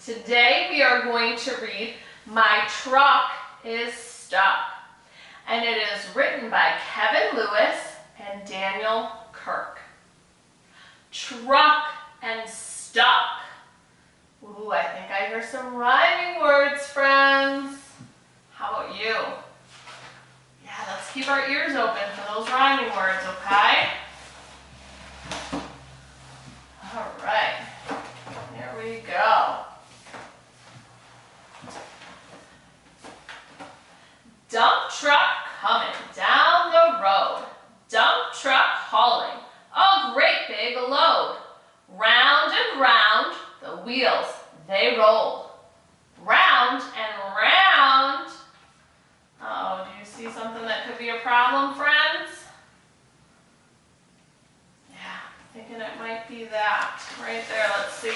Today we are going to read My Truck is Stuck, and it is written by Kevin Lewis and Daniel Kirk. Truck and stuck. Ooh, I think I hear some rhyming words, friends. How about you? Yeah, let's keep our ears open for those rhyming words, okay? All right, here we go. Dump truck coming down the road. Dump truck hauling a great big load. Round and round the wheels they roll. Round and round. Uh-oh, do you see something that could be a problem, friends? Yeah, thinking it might be that. Right there, let's see.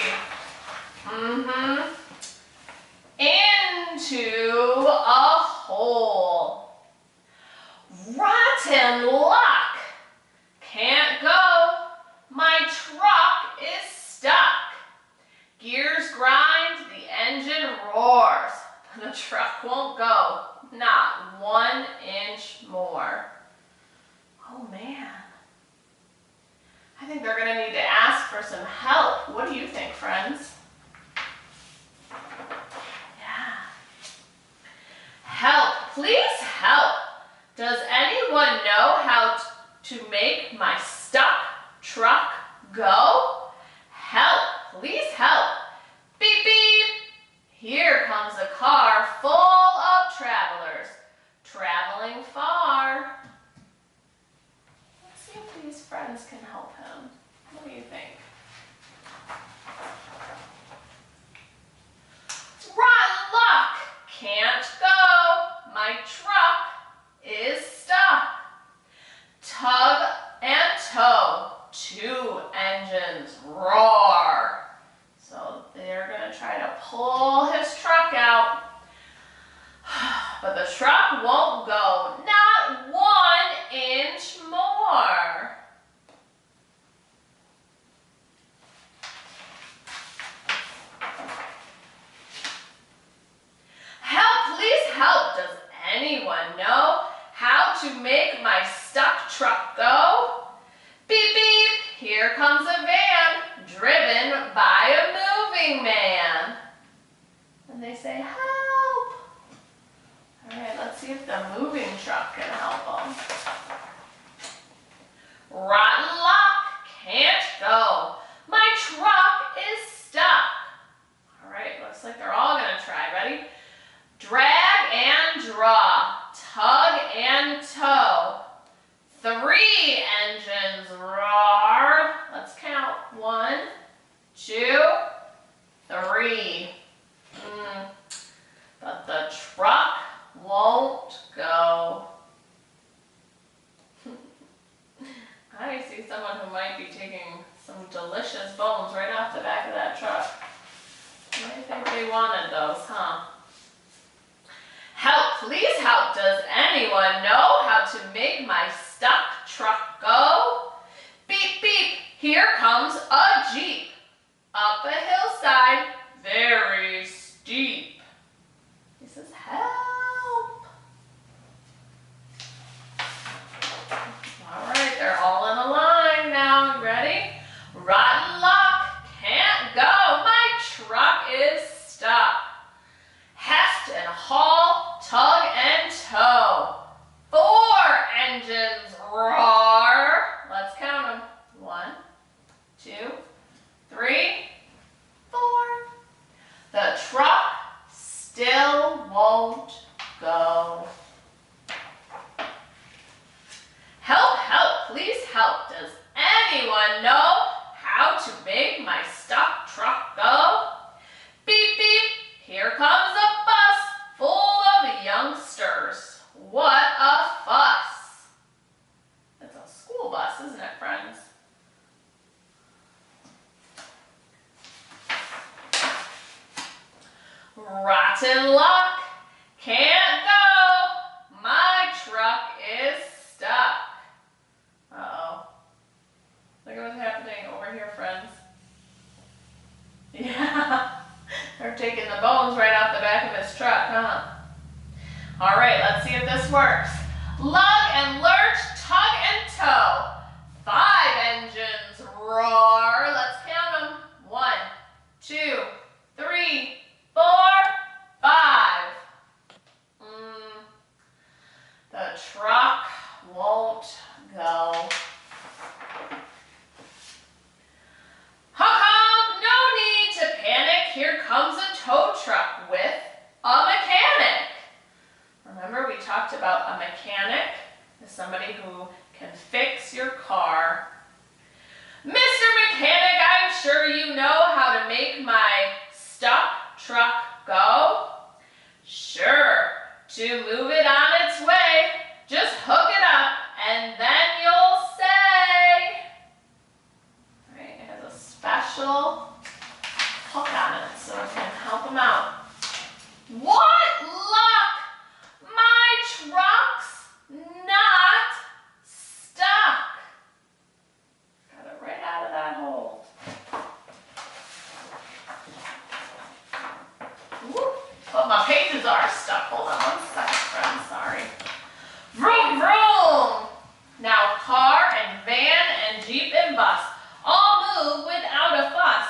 Into a hole. Rotten luck. Can't go. My truck is stuck. Gears grind, the engine roars. The truck won't go. Not 1 inch more. Oh man. I think they're going to need to ask for some help. What do you think, friends? Yeah. Help, please help. Does anyone know how to make my stuck truck go? Help, please help. Beep, beep. Here comes a car full of travelers, traveling far. Let's see if these friends can help him. What do you think? Rotten luck, can't go. My truck is stuck. Tug and tow, 2 engines roar. So they're going to try to pull his truck out. But the truck won't go. Not 1 inch more. Help, please help. Does anyone know how to make my stuck truck go? Beep, beep. Here comes a van driven by a moving man. And they say, help. All right, let's see if the moving truck can help them. Rotten luck, can't go. My truck is stuck. All right, looks like they're all going to try. Ready? Drag and draw, tug and tow. 3 engines roar. Let's count. 1, 2, 3. But the truck won't go. I see someone who might be taking some delicious bones right off the back of that truck. I think they wanted those, huh? Help, please help. Does anyone know how to make my stuck truck go? Beep, beep. Here comes a Jeep. Up a hillside, very steep. He says, help. All right, they're all in a line now. Ready? Rotten luck, can't go. My truck is stuck. Heft and haul, tug and tow. 4 engines roar. Let's count them. 1, 2, 3, 4. The truck still won't go. Help, help, please help. Does anyone know how to make my stuck truck go? Beep, beep. Here comes a bus full of youngsters. What a fuss. It's a school bus, isn't it, friends? Rotten luck, can't go. My truck is stuck. Uh-oh. Look at what's happening over here, friends. Yeah, they're They're taking the bones right out the back of his truck, huh? All right, let's see if this works. Lug and lurch, tug and tow. 5 engines roar. Let's count them. 1, 2, 3, 4, 5. The truck won't go. No need to panic. Here comes a tow truck with a mechanic. Remember, we talked about a mechanic is somebody who can fix your car. Mr. Mechanic, I'm sure you know how to make my stuck truck go. Sure, to move it on its way, just hook it up and then you'll say. Right, it has a special hook on it so it can help them out. What luck! My truck's not stuck. Got it right out of that hole. Whoop. But my pages are stuck. Hold on 1 second, friends. Sorry. Vroom, vroom. Now car and van and Jeep and bus all move without a fuss.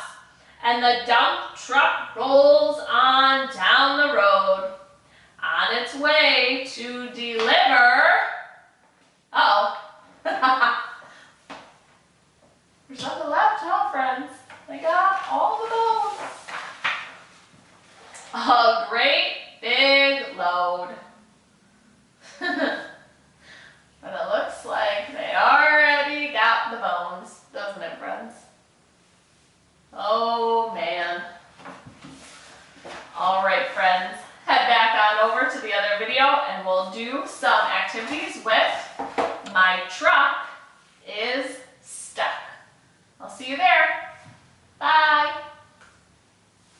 And the dump truck rolls on down the road on its way to deliver. Uh-oh. There's nothing left, huh, friends? They got all the bones. A great big load. But it looks like they already got the bones, doesn't it, friends? Oh, man. All right, friends. Head back on over to the other video and we'll do some activities with my truck.